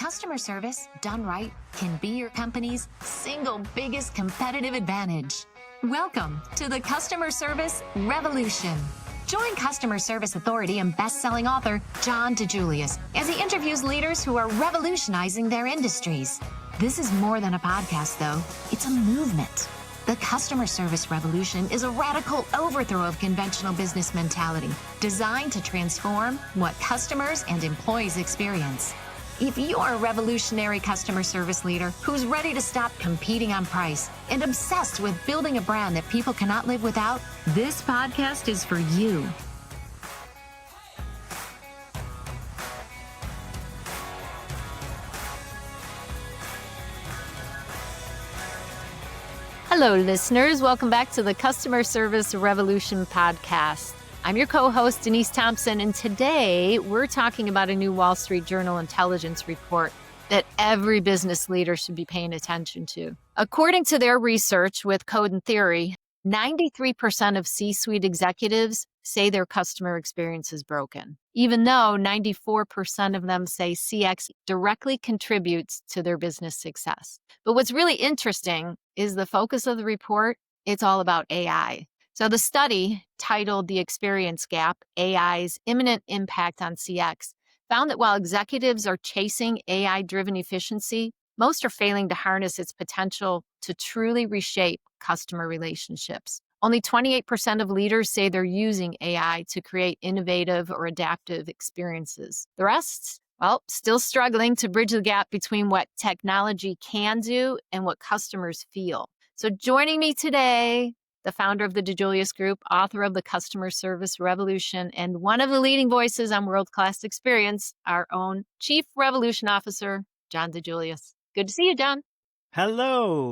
Customer service, done right, can be your company's single biggest competitive advantage. Welcome to the Customer Service Revolution. Join customer service authority and best-selling author John DiJulius as he interviews leaders who are revolutionizing their industries. This is more than a podcast, though. It's a movement. The Customer Service Revolution is a radical overthrow of conventional business mentality designed to transform what customers and employees experience. If you're a revolutionary customer service leader who's ready to stop competing on price and obsessed with building a brand that people cannot live without, this podcast is for you. Hello, listeners. Welcome back to the Customer Service Revolution podcast. I'm your co-host, Denise Thompson, and today we're talking about a new Wall Street Journal intelligence report that every business leader should be paying attention to. According to their research with Code and Theory, 93% of C-suite executives say their customer experience is broken, even though 94% of them say CX directly contributes to their business success. But what's really interesting is the focus of the report, it's all about AI. So the study, titled The Experience Gap, AI's Imminent Impact on CX, found that while executives are chasing AI-driven efficiency, most are failing to harness its potential to truly reshape customer relationships. Only 28% of leaders say they're using AI to create innovative or adaptive experiences. The rest, well, still struggling to bridge the gap between what technology can do and what customers feel. So joining me today, the founder of the DiJulius Group, author of the Customer Service Revolution, and one of the leading voices on world-class experience, our own Chief Revolution Officer, John DiJulius. Good to see you, John. Hello.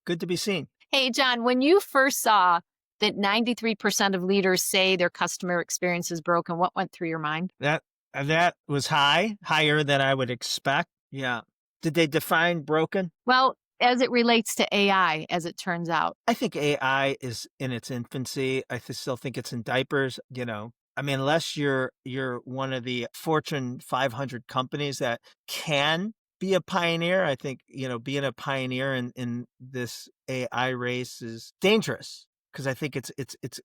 Good to be seen. Hey, John, when you first saw that 93% of leaders say their customer experience is broken, what went through your mind? That was higher than I would expect. Yeah. Did they define broken? Well, as it relates to AI, as it turns out. I think AI is in its infancy. I still think it's in diapers, I mean, unless you're one of the Fortune 500 companies that can be a pioneer, I think, being a pioneer in this AI race is dangerous. Because I think it's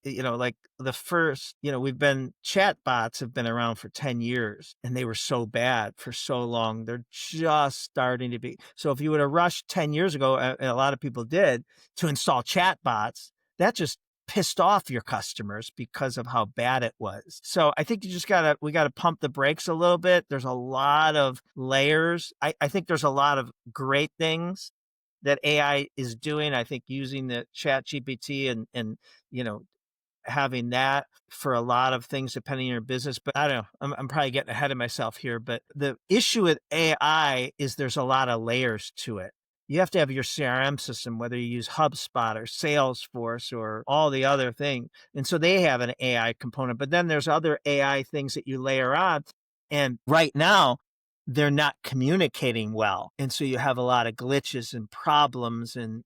like the first, chatbots have been around for 10 years and they were so bad for so long. They're just starting to be. So if you would have rushed 10 years ago, and a lot of people did, to install chatbots, that just pissed off your customers because of how bad it was. So I think we got to pump the brakes a little bit. There's a lot of layers. I think there's a lot of great things that AI is doing. I think using the chat GPT and having that for a lot of things depending on your business. But I don't know, I'm probably getting ahead of myself here. But the issue with AI is there's a lot of layers to it. You have to have your CRM system, whether you use HubSpot or Salesforce or all the other things. And so they have an AI component. But then there's other AI things that you layer on. And right now, they're not communicating well. And so you have a lot of glitches and problems and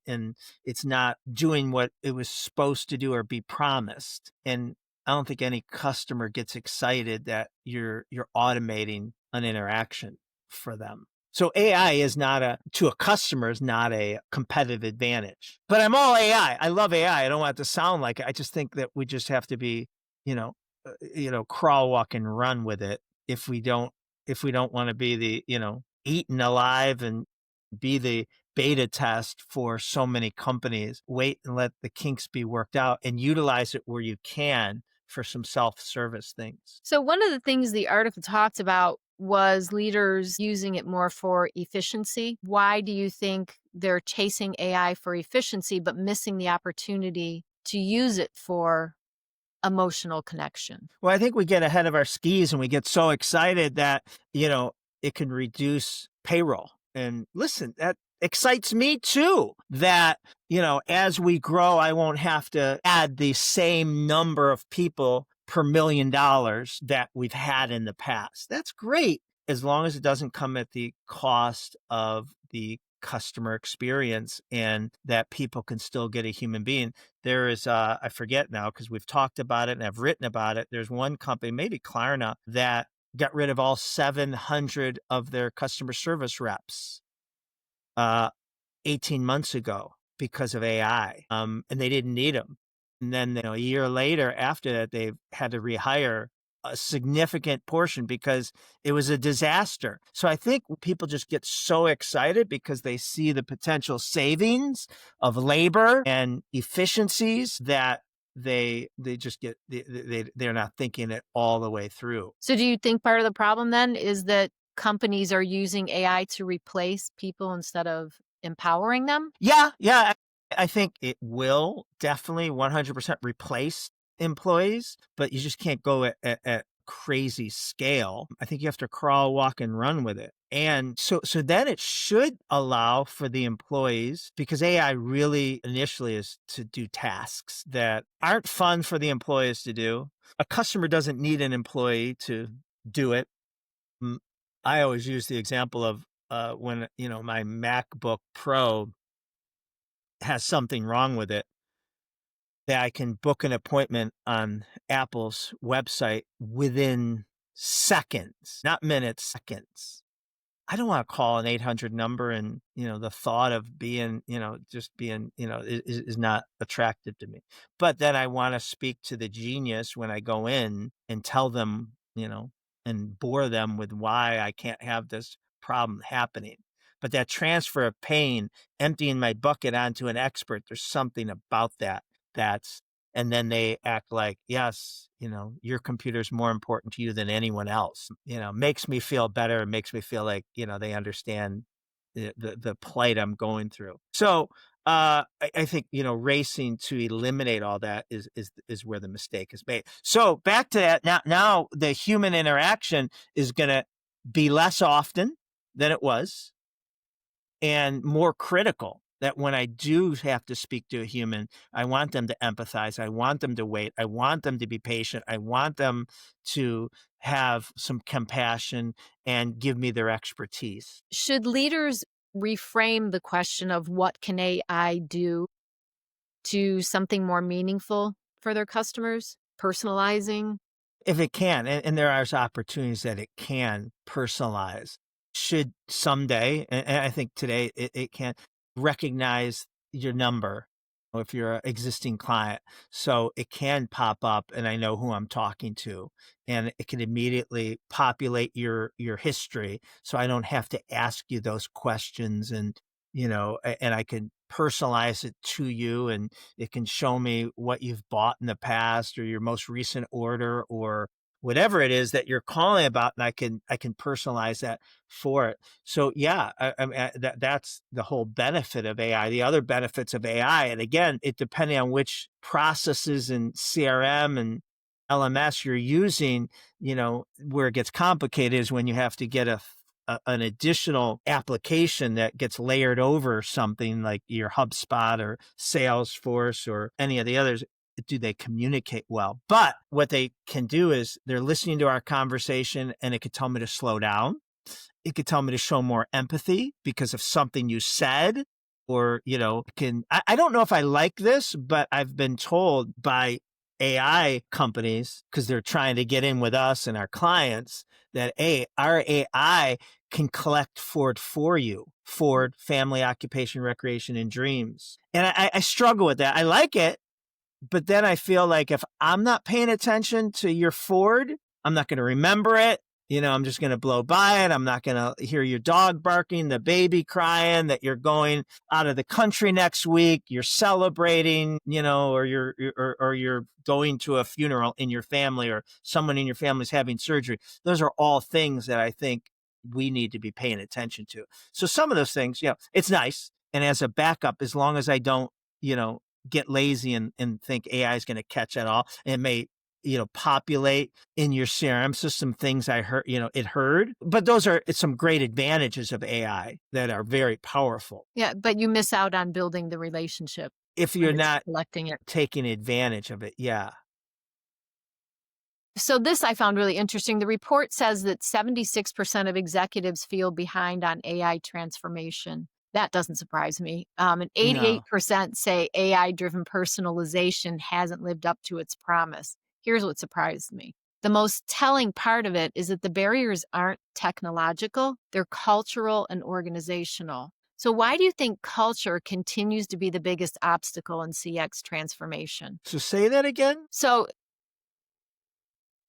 it's not doing what it was supposed to do or be promised. And I don't think any customer gets excited that you're automating an interaction for them. So AI is to a customer is not a competitive advantage. But I'm all AI. I love AI. I don't want it to sound like it. I just think that we just have to be, crawl, walk, and run with it if we don't want to be the, eaten alive and be the beta test for so many companies. Wait and let the kinks be worked out and utilize it where you can for some self-service things. So one of the things the article talked about was leaders using it more for efficiency. Why do you think they're chasing AI for efficiency, but missing the opportunity to use it for emotional connection? Well, I think we get ahead of our skis and we get so excited that, it can reduce payroll. And listen, that excites me too, that, as we grow, I won't have to add the same number of people per $1 million that we've had in the past. That's great, as long as it doesn't come at the cost of the customer experience and that people can still get a human being. There is, I forget now because we've talked about it and I've written about it. There's one company, maybe Klarna, that got rid of all 700 of their customer service reps uh, 18 months ago because of AI, and they didn't need them. And then, a year later after that, they've had to rehire a significant portion because it was a disaster. So I think people just get so excited because they see the potential savings of labor and efficiencies that they just get they're not thinking it all the way through. So do you think part of the problem then is that companies are using AI to replace people instead of empowering them? Yeah, yeah. I think it will definitely 100% replace employees, but you just can't go at crazy scale. I think you have to crawl, walk, and run with it. And so then it should allow for the employees, because AI really initially is to do tasks that aren't fun for the employees to do. A customer doesn't need an employee to do it. Mm, I always use the example of when my MacBook Pro has something wrong with it, that I can book an appointment on Apple's website within seconds, not minutes, seconds. I don't want to call an 800 number, and, the thought of being, just being, is not attractive to me. But then I want to speak to the genius when I go in and tell them, and bore them with why I can't have this problem happening. But that transfer of pain, emptying my bucket onto an expert, there's something about that that's, and then they act like, yes, your computer's more important to you than anyone else. Makes me feel better. Makes me feel like, they understand the plight I'm going through. So I think, racing to eliminate all that is where the mistake is made. So back to that. Now the human interaction is going to be less often than it was, and more critical. That when I do have to speak to a human, I want them to empathize. I want them to wait. I want them to be patient. I want them to have some compassion and give me their expertise. Should leaders reframe the question of what can AI do to something more meaningful for their customers? Personalizing? If it can, and there are opportunities that it can personalize, should someday, and I think today it can recognize your number if you're an existing client. So it can pop up and I know who I'm talking to, and it can immediately populate your history. So I don't have to ask you those questions, and, and I can personalize it to you, and it can show me what you've bought in the past or your most recent order or whatever it is that you're calling about, and I can personalize that for it. So yeah, I mean, that's the whole benefit of AI. The other benefits of AI, and again, it depending on which processes and CRM and LMS you're using, where it gets complicated is when you have to get an additional application that gets layered over something like your HubSpot or Salesforce or any of the others. Do they communicate well? But what they can do is they're listening to our conversation, and it could tell me to slow down. It could tell me to show more empathy because of something you said, or, I don't know if I like this, but I've been told by AI companies, because they're trying to get in with us and our clients, that our AI can collect Ford for you. Ford, family, occupation, recreation, and dreams. And I struggle with that. I like it. But then I feel like if I'm not paying attention to your Ford, I'm not going to remember it. I'm just going to blow by it. I'm not going to hear your dog barking, the baby crying, that you're going out of the country next week, you're celebrating, or you're going to a funeral in your family, or someone in your family is having surgery. Those are all things that I think we need to be paying attention to. So some of those things, it's nice. And as a backup, as long as I don't, get lazy and think AI is going to catch it all, and it may, populate in your CRM system things I heard, it heard. But it's some great advantages of AI that are very powerful. Yeah, but you miss out on building the relationship If when you're it's not collecting it. taking advantage of it. Yeah. So this I found really interesting. The report says that 76% of executives feel behind on AI transformation. That doesn't surprise me. And No. 88% say AI-driven personalization hasn't lived up to its promise. Here's what surprised me. The most telling part of it is that the barriers aren't technological, they're cultural and organizational. So, why do you think culture continues to be the biggest obstacle in CX transformation? So say that again? So,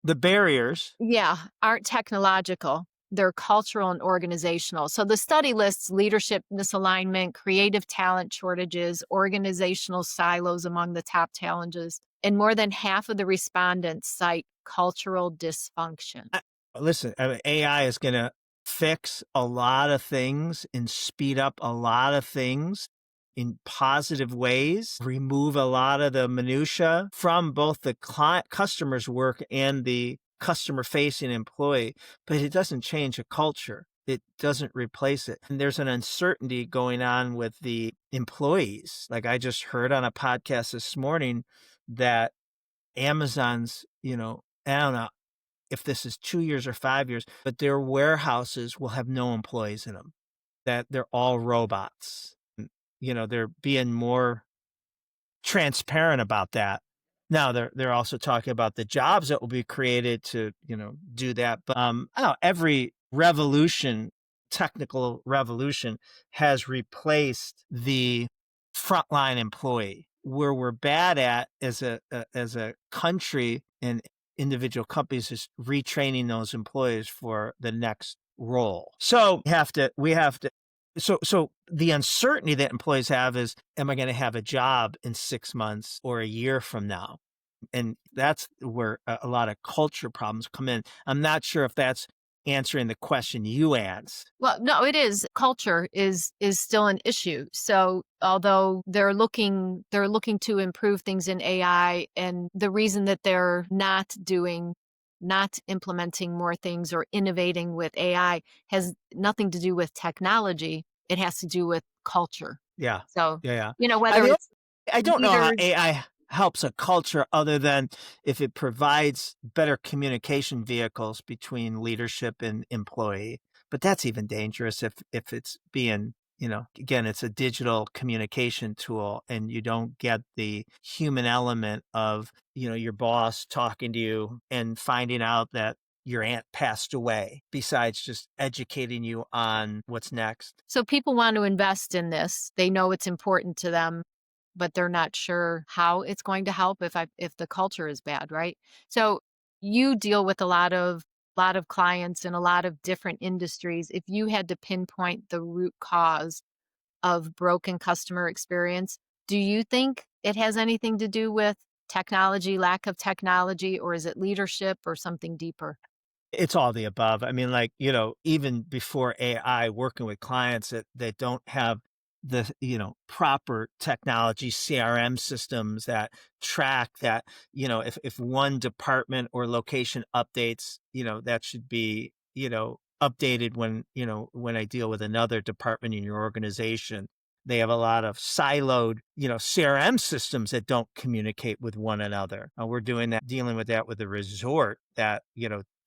The barriers. yeah, aren't technological. They're cultural and organizational. So the study lists leadership misalignment, creative talent shortages, organizational silos among the top challenges, and more than half of the respondents cite cultural dysfunction. I Listen, I mean, AI is gonna fix a lot of things and speed up a lot of things in positive ways, remove a lot of the minutia from both the customer's work and the customer-facing employee, but it doesn't change a culture. It doesn't replace it. And there's an uncertainty going on with the employees. Like I just heard on a podcast this morning that Amazon's, I don't know if this is 2 years or 5 years, but their warehouses will have no employees in them, that they're all robots. They're being more transparent about that. Now they're also talking about the jobs that will be created to, do that. But every revolution, technical revolution, has replaced the frontline employee. Where we're bad at as a country and individual companies is retraining those employees for the next role. So we have to so the uncertainty that employees have is, am I going to have a job in 6 months or a year from now? And that's where a lot of culture problems come in. I'm not sure if that's answering the question you asked. Well, no, it is. Culture is still an issue. So although they're looking to improve things in AI, and the reason that they're not implementing more things or innovating with AI has nothing to do with technology. It has to do with culture. Yeah. So, Yeah. whether it's I don't know how leaders. AI helps a culture other than if it provides better communication vehicles between leadership and employee. But that's even dangerous if it's being, again, it's a digital communication tool and you don't get the human element of, your boss talking to you and finding out that your aunt passed away, besides just educating you on what's next. So people want to invest in this. They know it's important to them, but they're not sure how it's going to help if the culture is bad, right? So you deal with a lot of clients in a lot of different industries. If you had to pinpoint the root cause of broken customer experience, do you think it has anything to do with technology, lack of technology, or is it leadership or something deeper? It's all the above. I mean, like, even before AI, working with clients that don't have the, proper technology, CRM systems that track that, if one department or location updates, that should be, updated when I deal with another department in your organization. They have a lot of siloed, CRM systems that don't communicate with one another. We're dealing with that with a resort that,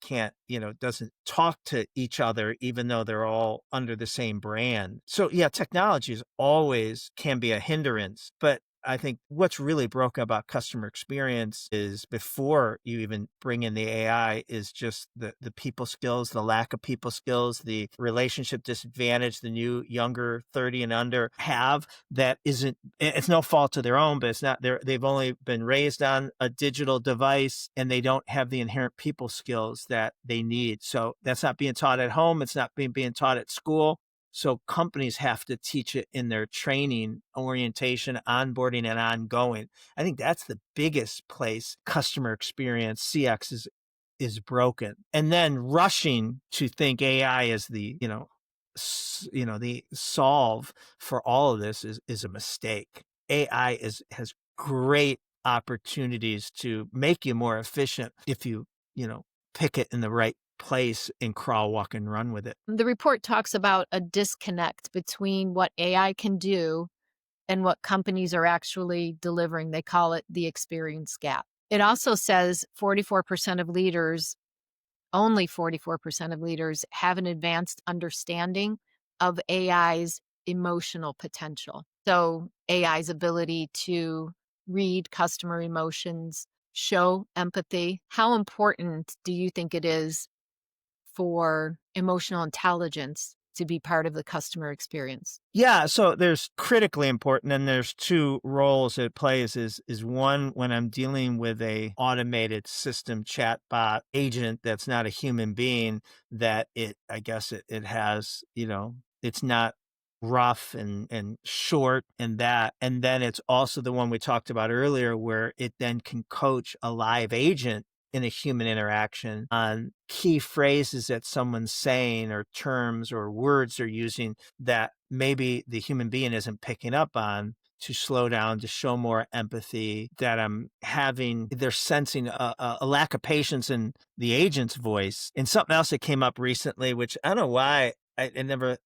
can't, doesn't talk to each other, even though they're all under the same brand. So yeah, technology is always can be a hindrance, but I think what's really broken about customer experience is before you even bring in the AI is just the people skills, the lack of people skills, the relationship disadvantage the new younger 30 and under have that isn't, it's no fault of their own, but it's not they've only been raised on a digital device and they don't have the inherent people skills that they need. So that's not being taught at home. It's not being taught at school. So companies have to teach it in their training, orientation, onboarding, and ongoing. I think that's the biggest place customer experience CX is broken. And then rushing to think AI is the, the solve for all of this is a mistake. AI has great opportunities to make you more efficient if you, pick it in the right place and crawl, walk, and run with it. The report talks about a disconnect between what AI can do and what companies are actually delivering. They call it the experience gap. It also says 44% of leaders, only 44% of leaders, have an advanced understanding of AI's emotional potential. So AI's ability to read customer emotions, show empathy? How important do you think it is for emotional intelligence to be part of the customer experience? Yeah, so there's critically important, and there's two roles it plays. Is one when I'm dealing with a automated system chatbot agent that's not a human being, that I guess it has, it's not rough and short and that. And then it's also the one we talked about earlier where it then can coach a live agent in a human interaction on key phrases that someone's saying or terms or words they're using that maybe the human being isn't picking up on, to slow down, to show more empathy, that they're sensing a lack of patience in the agent's voice. And something else that came up recently, which I don't know why it never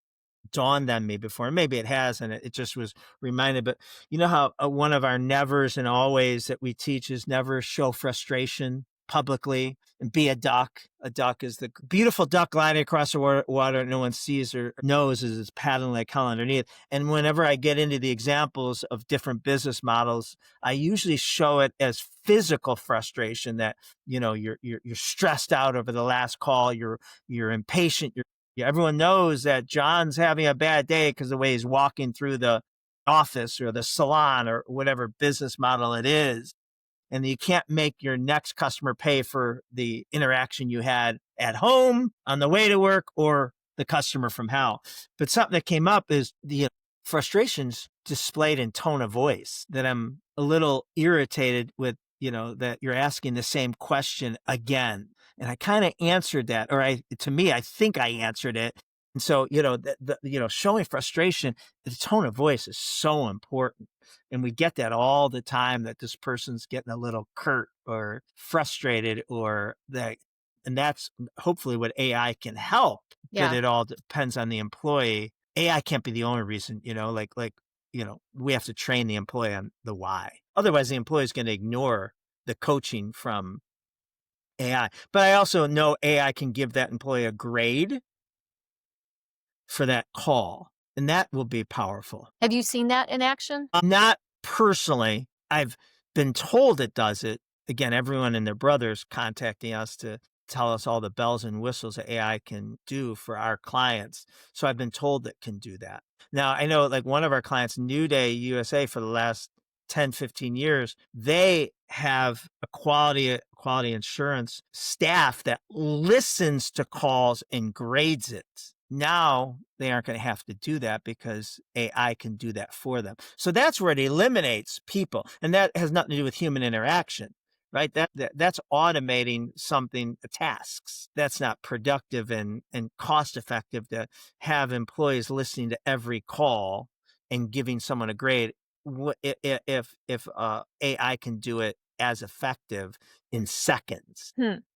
dawned on me before. Maybe it has, and it just was reminded. But you know how one of our nevers and always that we teach is never show frustration publicly and be a duck. A duck is the beautiful duck gliding across the water. No one sees or knows as it's paddling like hell underneath. And whenever I get into the examples of different business models, I usually show it as physical frustration, that you're stressed out over the last call, you're impatient, yeah, everyone knows that John's having a bad day because the way he's walking through the office or the salon or whatever business model it is. And you can't make your next customer pay for the interaction you had at home, on the way to work, or the customer from hell. But something that came up is the frustrations displayed in tone of voice, that I'm a little irritated with, that you're asking the same question again. And I kind of answered that, or to me, I think I answered it. And so, showing frustration, the tone of voice is so important. And we get that all the time, that this person's getting a little curt or frustrated, or that, and that's hopefully what AI can help, but Yeah. it all depends on the employee. AI can't be the only reason, we have to train the employee on the why. Otherwise, the employee is going to ignore the coaching from AI. But I also know AI can give that employee a grade for that call, and that will be powerful. Have you seen that in action? Not personally. I've been told it does it. Again, everyone and their brothers contacting us to tell us all the bells and whistles that AI can do for our clients. So I've been told that can do that. Now, I know like one of our clients, New Day USA, for the last 10, 15 years, they have a quality insurance staff that listens to calls and grades it. Now they aren't going to have to do that because AI can do that for them. So that's where it eliminates people. And that has nothing to do with human interaction, right? That's automating something, tasks. That's not productive and cost effective to have employees listening to every call and giving someone a grade. If AI can do it as effective in seconds.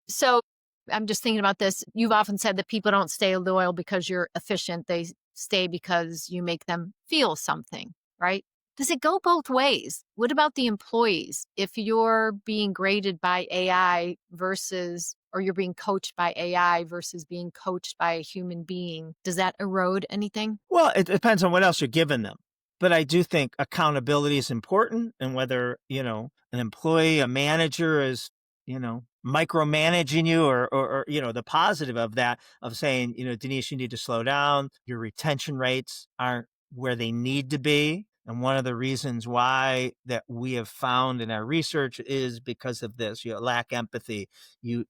So I'm just thinking about this. You've often said that people don't stay loyal because you're efficient. They stay because you make them feel something, right? Does it go both ways? What about the employees? If you're being graded by AI or you're being coached by AI versus being coached by a human being, does that erode anything? Well, it depends on what else you're giving them. But I do think accountability is important, and whether, an employee, a manager is, micromanaging you, or the positive of that, of saying, Denise, you need to slow down. Your retention rates aren't where they need to be. And one of the reasons why that we have found in our research is because of this. You lack empathy. You're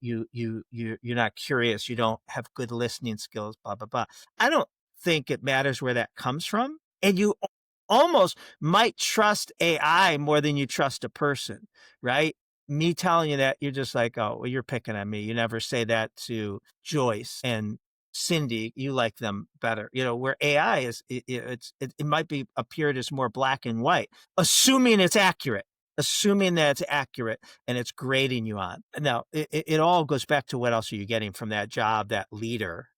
not curious. You don't have good listening skills, blah, blah, blah. I don't think it matters where that comes from. And you almost might trust AI more than you trust a person, right? Me telling you that, you're just like, oh, well, you're picking on me. You never say that to Joyce and Cindy. You like them better, where AI is, it might be appeared as more black and white, assuming it's accurate. Assuming that it's accurate and it's grading you on. Now, it all goes back to what else are you getting from that job, that leader.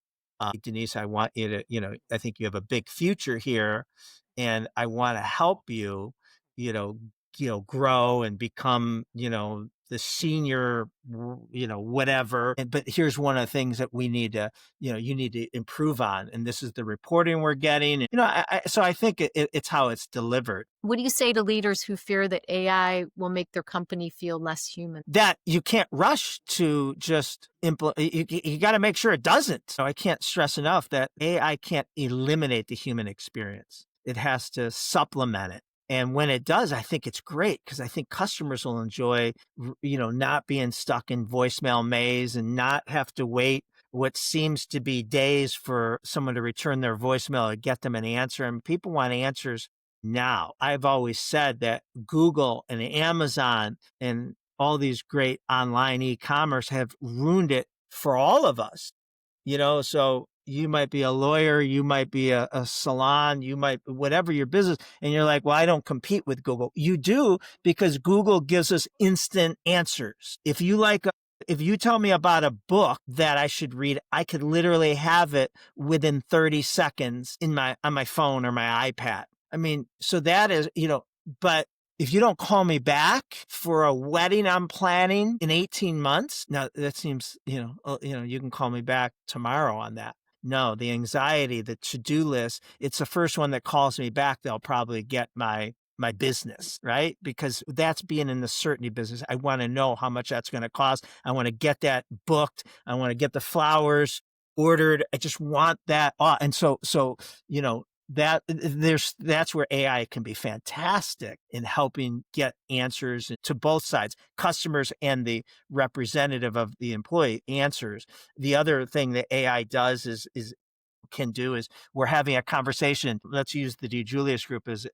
Denise, I want you to, I think you have a big future here, and I want to help you, you know, grow and become, the senior, whatever. But here's one of the things that we need to, you need to improve on. And this is the reporting we're getting. So I think it's how it's delivered. What do you say to leaders who fear that AI will make their company feel less human? That you can't rush to just implement. You got to make sure it doesn't. So I can't stress enough that AI can't eliminate the human experience. It has to supplement it. And when it does, I think it's great because I think customers will enjoy, not being stuck in voicemail maze and not have to wait what seems to be days for someone to return their voicemail or get them an answer. And people want answers now. I've always said that Google and Amazon and all these great online e-commerce have ruined it for all of us. So you might be a lawyer, you might be a salon, you might, whatever your business. And you're like, well, I don't compete with Google. You do, because Google gives us instant answers. If you tell me about a book that I should read, I could literally have it within 30 seconds on my phone or my iPad. I mean, so that is, but if you don't call me back for a wedding I'm planning in 18 months, now that seems, you can call me back tomorrow on that. No, the anxiety, the to-do list, it's the first one that calls me back. They'll probably get my business, right? Because that's being in the certainty business. I want to know how much that's going to cost. I want to get that booked. I want to get the flowers ordered. I just want that. And so, that's where AI can be fantastic in helping get answers to both sides, customers and the representative of the employee answers. The other thing that AI does can do is we're having a conversation. Let's use the DiJulius group as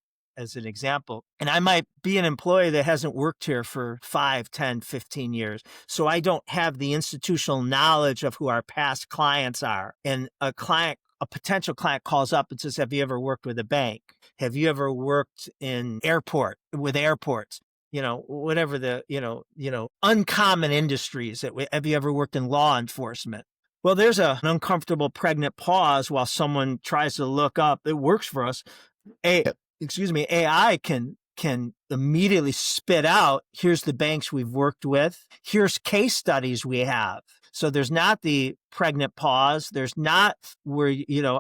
an example. And I might be an employee that hasn't worked here for 5, 10, 15 years. So I don't have the institutional knowledge of who our past clients are. And a potential client calls up and says, have you ever worked with a bank? Have you ever worked with airports? Whatever the, uncommon industries. Have you ever worked in law enforcement? Well, there's an uncomfortable pregnant pause while someone tries to look up. It works for us. AI can immediately spit out, here's the banks we've worked with. Here's case studies we have. So there's not the pregnant pause. There's not where,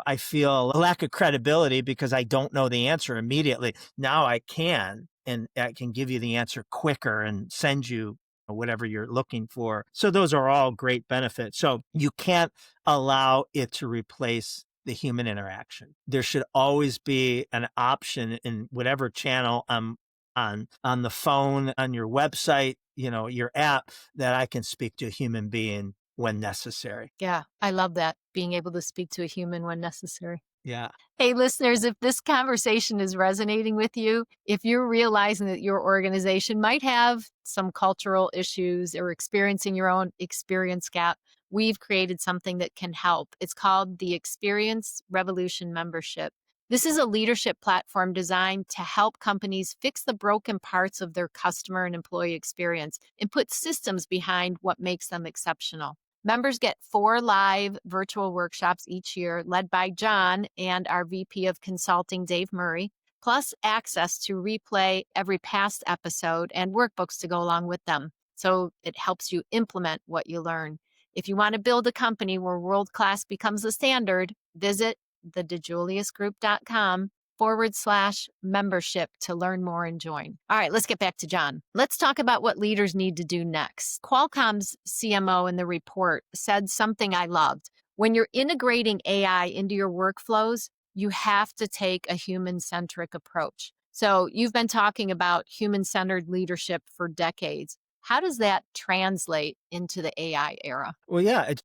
I feel a lack of credibility because I don't know the answer immediately. Now I can, and I can give you the answer quicker and send you whatever you're looking for. So those are all great benefits. So you can't allow it to replace the human interaction. There should always be an option in whatever channel I'm on the phone, on your website, your app, that I can speak to a human being when necessary. Yeah, I love that, being able to speak to a human when necessary. Yeah. Hey, listeners, if this conversation is resonating with you, if you're realizing that your organization might have some cultural issues or experiencing your own experience gap, we've created something that can help. It's called the Experience Revolution Membership. This is a leadership platform designed to help companies fix the broken parts of their customer and employee experience and put systems behind what makes them exceptional. Members get 4 live virtual workshops each year, led by John and our VP of Consulting, Dave Murray, plus access to replay every past episode and workbooks to go along with them. So it helps you implement what you learn. If you want to build a company where world-class becomes the standard, visit thedijuliusgroup.com/membership to learn more and join. All right, let's get back to John. Let's talk about what leaders need to do next. Qualcomm's CMO in the report said something I loved. When you're integrating AI into your workflows, you have to take a human-centric approach. So you've been talking about human-centered leadership for decades. How does that translate into the AI era? Well, yeah, it's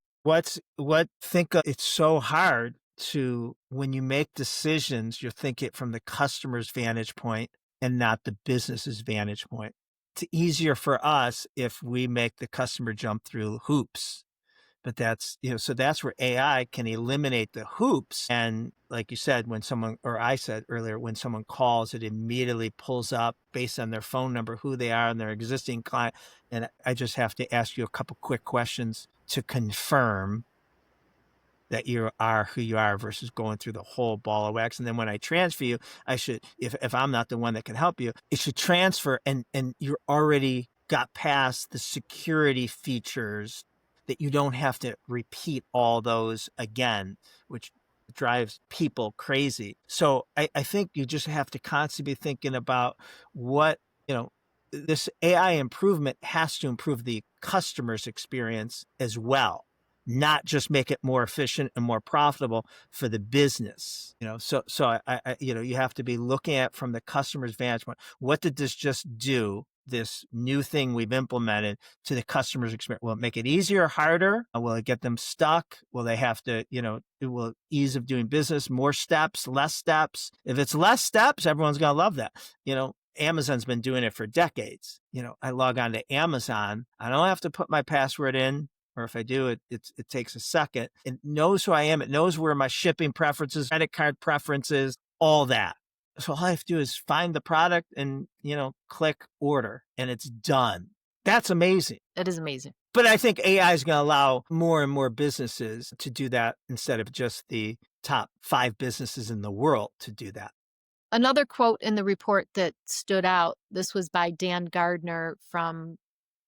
so hard to, when you make decisions, you think it from the customer's vantage point and not the business's vantage point. It's easier for us if we make the customer jump through hoops. But that's, so that's where AI can eliminate the hoops. And like you said, I said earlier, when someone calls, it immediately pulls up based on their phone number, who they are and their existing client. And I just have to ask you a couple quick questions to confirm that you are who you are versus going through the whole ball of wax. And then when I transfer you, I should, if I'm not the one that can help you, it should transfer and you're already got past the security features that you don't have to repeat all those again, which drives people crazy. So I think you just have to constantly be thinking about what, this AI improvement has to improve the customer's experience as well, not just make it more efficient and more profitable for the business. So you have to be looking at from the customer's vantage point. What did this just do? This new thing we've implemented to the customer's experience. Will it make it easier, harder? Will it get them stuck? Will they have to, it will ease of doing business, more steps, less steps? If it's less steps, everyone's going to love that. Amazon's been doing it for decades. I log on to Amazon. I don't have to put my password in, or if I do, it takes a second. It knows who I am. It knows where my shipping preferences, credit card preferences, all that. So all I have to do is find the product and, click order, and it's done. That's amazing. It is amazing. But I think AI is going to allow more and more businesses to do that instead of just the top 5 businesses in the world to do that. Another quote in the report that stood out, this was by Dan Gardner from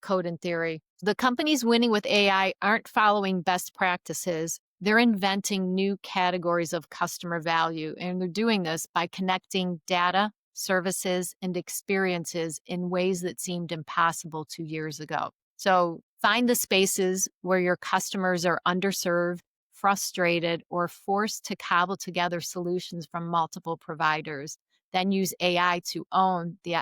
Code and Theory. The companies winning with AI aren't following best practices. They're inventing new categories of customer value, and they're doing this by connecting data, services, and experiences in ways that seemed impossible 2 years ago. So find the spaces where your customers are underserved, frustrated, or forced to cobble together solutions from multiple providers. Then use AI to own the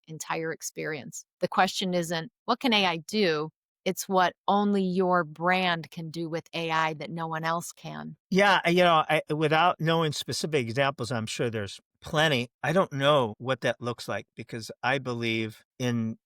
entire experience. The question isn't, what can AI do? It's what only your brand can do with AI that no one else can. Yeah, without knowing specific examples, I'm sure there's plenty. I don't know what that looks like because I believe in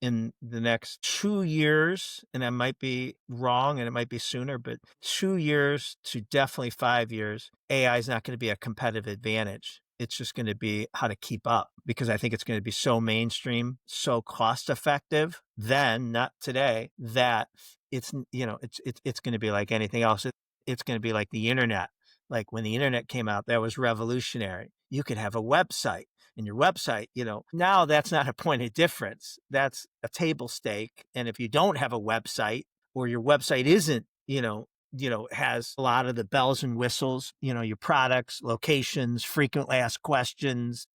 the next 2 years, and I might be wrong and it might be sooner, but 2 years to definitely 5 years, AI is not going to be a competitive advantage. It's just going to be how to keep up because I think it's going to be so mainstream, so cost effective then, not today, that it's going to be like anything else. It's going to be like the internet. Like when the internet came out, that was revolutionary. You could have a website, and your website, now that's not a point of difference. That's a table stake. And if you don't have a website or your website isn't, has a lot of the bells and whistles, your products, locations, frequently asked questions,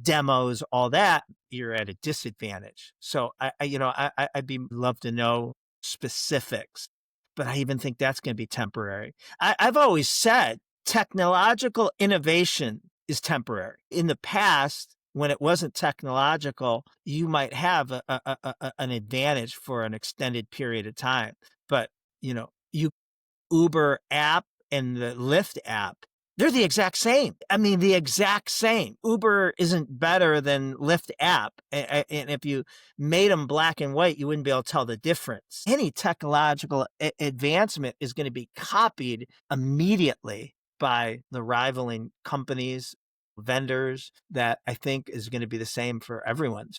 demos, all that, you're at a disadvantage. So I'd love to know specifics, but I even think that's going to be temporary. I've always said technological innovation is temporary. In the past, when it wasn't technological, you might have an advantage for an extended period of time. But, Uber app and the Lyft app, they're the exact same. I mean, the exact same. Uber isn't better than Lyft app. And if you made them black and white, you wouldn't be able to tell the difference. Any technological advancement is going to be copied immediately by the rivaling companies, vendors, that I think is going to be the same for everyone.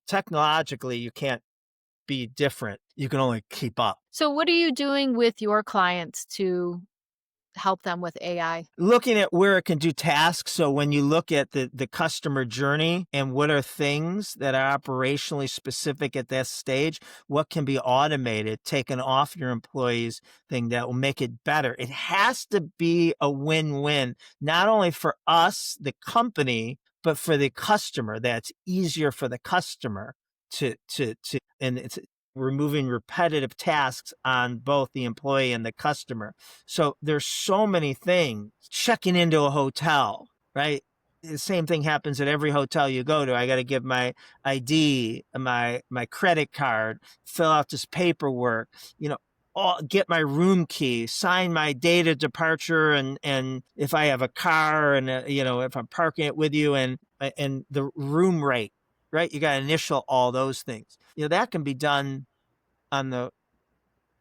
Technologically, you can't be different. You can only keep up. So what are you doing with your clients to help them with AI? Looking at where it can do tasks. So when you look at the customer journey and what are things that are operationally specific at that stage, what can be automated, taken off your employees thing that will make it better. It has to be a win-win, not only for us, the company, but for the customer. That's easier for the customer and it's removing repetitive tasks on both the employee and the customer. So there's so many things. Checking into a hotel, right? The same thing happens at every hotel you go to. I got to give my ID, my credit card, fill out this paperwork, get my room key, sign my date of departure, and if I have a car and if I'm parking it with you, and the room rate, right? You got to initial all those things. That can be done on the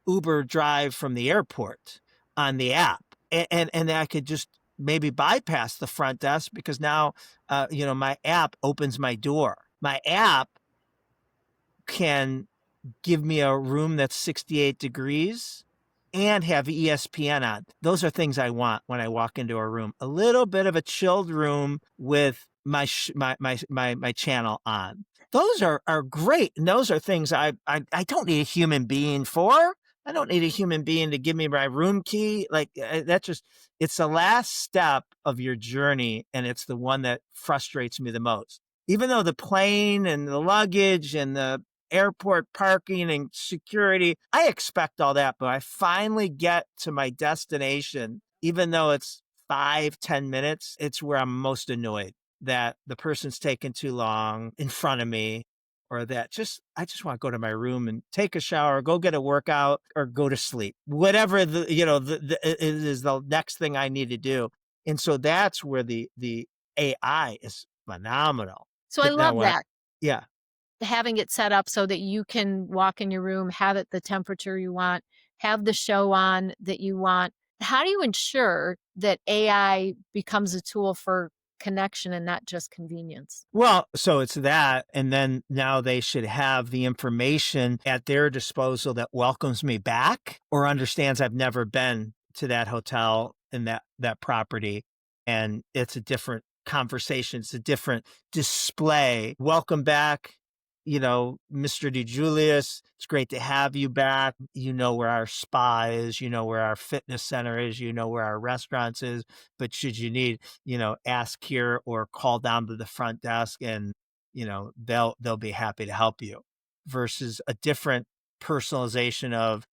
Uber drive from the airport on the app. And I could just maybe bypass the front desk because now, my app opens my door. My app can give me a room that's 68 degrees and have ESPN on. Those are things I want when I walk into a room. A little bit of a chilled room with my channel on. Those are great. And those are things I don't need a human being for. I don't need a human being to give me my room key. Like that's just, it's the last step of your journey. And it's the one that frustrates me the most. Even though the plane and the luggage and the airport parking and security, I expect all that, but I finally get to my destination, even though it's 5-10 minutes, it's where I'm most annoyed that the person's taking too long in front of me, or that I just want to go to my room and take a shower, go get a workout, or go to sleep. Whatever it is the next thing I need to do. And so that's where the AI is phenomenal. So I Now, love that. yeah. Having it set up so that you can walk in your room, have it the temperature you want, have the show on that you want. How do you ensure that AI becomes a tool for connection and not just convenience? Well, so it's that. And then now they should have the information at their disposal that welcomes me back or understands I've never been to that hotel and that property. And it's a different conversation. It's a different display. Welcome back. Mr. DiJulius, it's great to have you back. You know where our spa is, you know where our fitness center is, you know where our restaurants is. But should you need, ask here or call down to the front desk and, they'll be happy to help you versus a different personalization of,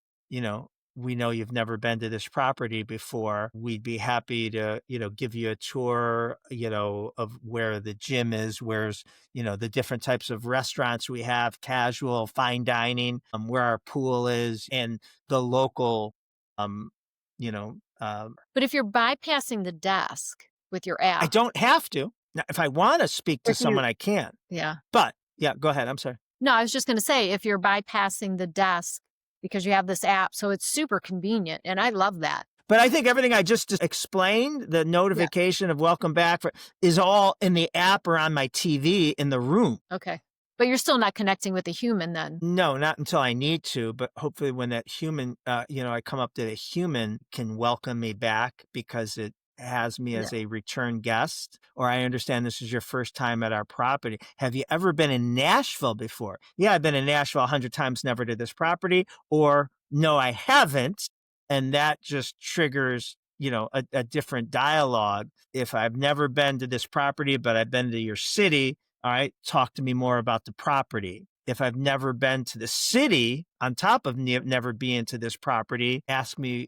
we know you've never been to this property before. We'd be happy to, give you a tour, of where the gym is, where's, the different types of restaurants we have, casual, fine dining, where our pool is and the local, um, you know, But if you're bypassing the desk with your I app, don't have to. Now, if I want to speak to if you, someone, I can. yeah. But yeah, go ahead. I'm sorry. No, I was just going to say, if you're bypassing the desk because you have this app, so it's super convenient. And I love that. But I think everything I just explained, the Yeah. notification of welcome back is all in the app or on my TV in the room. Okay. But you're still not connecting with a human then. No, not until I need to. But hopefully when that human, I come up that a human can welcome me back because it has me as Yeah. a return guest, or I understand this is your first time at our property. Have you ever been in Nashville before? Yeah, I've been in Nashville 100 times, never to this property. Or no, I haven't. And that just triggers, a different dialogue. If I've never been to this property, but I've been to your city, all right, talk to me more about the property. If I've never been to the city, on top of never being to this property, ask me,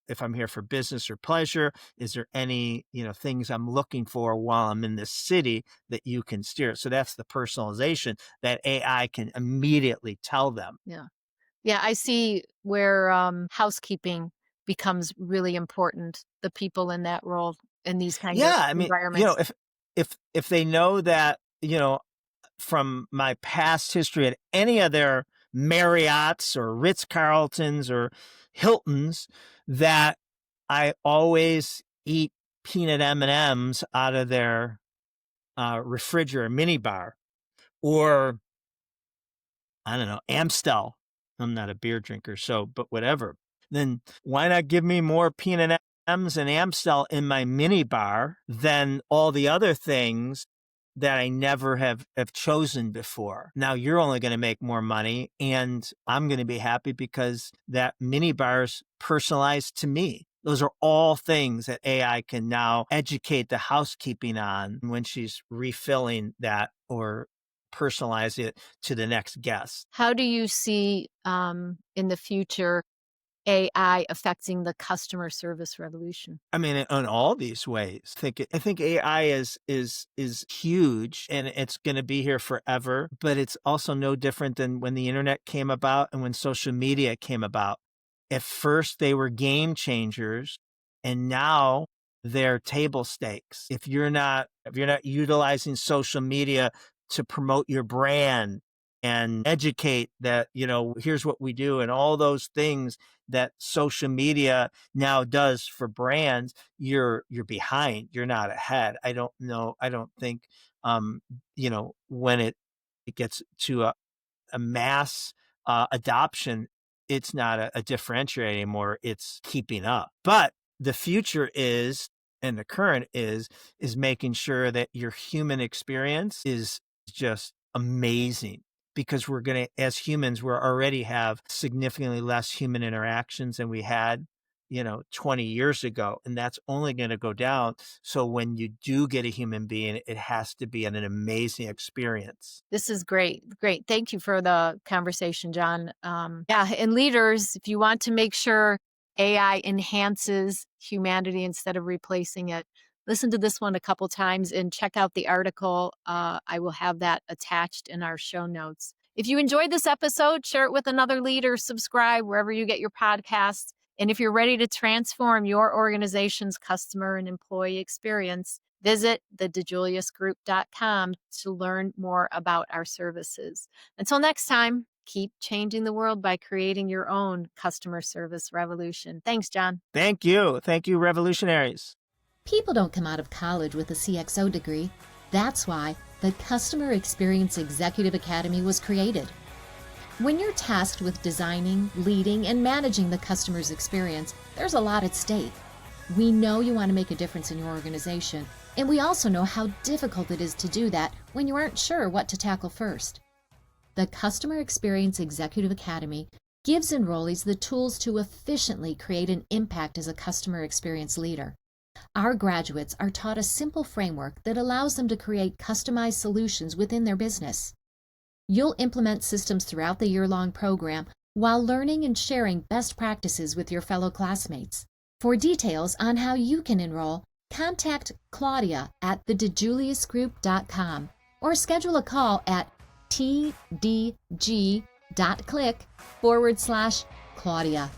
if I'm here for business or pleasure. Is there any, things I'm looking for while I'm in this city that you can steer? So that's the personalization that AI can immediately tell them. Yeah. Yeah. I see where housekeeping becomes really important, the people in that role in these kind of Yeah, I mean, environments. if they know that, from my past history at any of their Marriotts or Ritz Carltons or Hiltons, that I always eat peanut M&Ms out of their refrigerator mini bar, or I don't know, Amstel. I'm not a beer drinker, but whatever. Then why not give me more peanut M's and Amstel in my mini bar than all the other things that I never have chosen before? Now you're only going to make more money and I'm going to be happy because that mini bar's personalized to me. Those are all things that AI can now educate the housekeeping on when she's refilling that or personalize it to the next guest. How do you see in the future AI affecting the customer service revolution? I mean, in all these ways, I think AI is huge and it's going to be here forever. But it's also no different than when the internet came about and when social media came about. At first, they were game changers, and now they're table stakes. If you're not utilizing social media to promote your brand and educate that, here's what we do and all those things that social media now does for brands, you're behind. You're not ahead. I don't know. I don't think, when it gets to a mass adoption, it's not a differentiator anymore. It's keeping up. But the future is, and the current is making sure that your human experience is just amazing, because we're going to, as humans, we're already have significantly less human interactions than we had 20 years ago, and that's only going to go down. So when you do get a human being, it has to be an amazing experience. This is great. Great. Thank you for the conversation, John. Yeah, and leaders, if you want to make sure AI enhances humanity instead of replacing it, listen to this one a couple times and check out the article. I will have that attached in our show notes. If you enjoyed this episode, share it with another leader, subscribe wherever you get your podcasts. And if you're ready to transform your organization's customer and employee experience, visit the DiJuliusGroup.com to learn more about our services. Until next time, keep changing the world by creating your own customer service revolution. Thanks, John. Thank you. Thank you, revolutionaries. People don't come out of college with a CXO degree. That's why the Customer Experience Executive Academy was created. When you're tasked with designing, leading, and managing the customer's experience, there's a lot at stake. We know you want to make a difference in your organization, and we also know how difficult it is to do that when you aren't sure what to tackle first. The Customer Experience Executive Academy gives enrollees the tools to efficiently create an impact as a customer experience leader. Our graduates are taught a simple framework that allows them to create customized solutions within their business. You'll implement systems throughout the year-long program while learning and sharing best practices with your fellow classmates. For details on how you can enroll, contact Claudia at thedijuliusgroup.com or schedule a call at tdg.click/Claudia.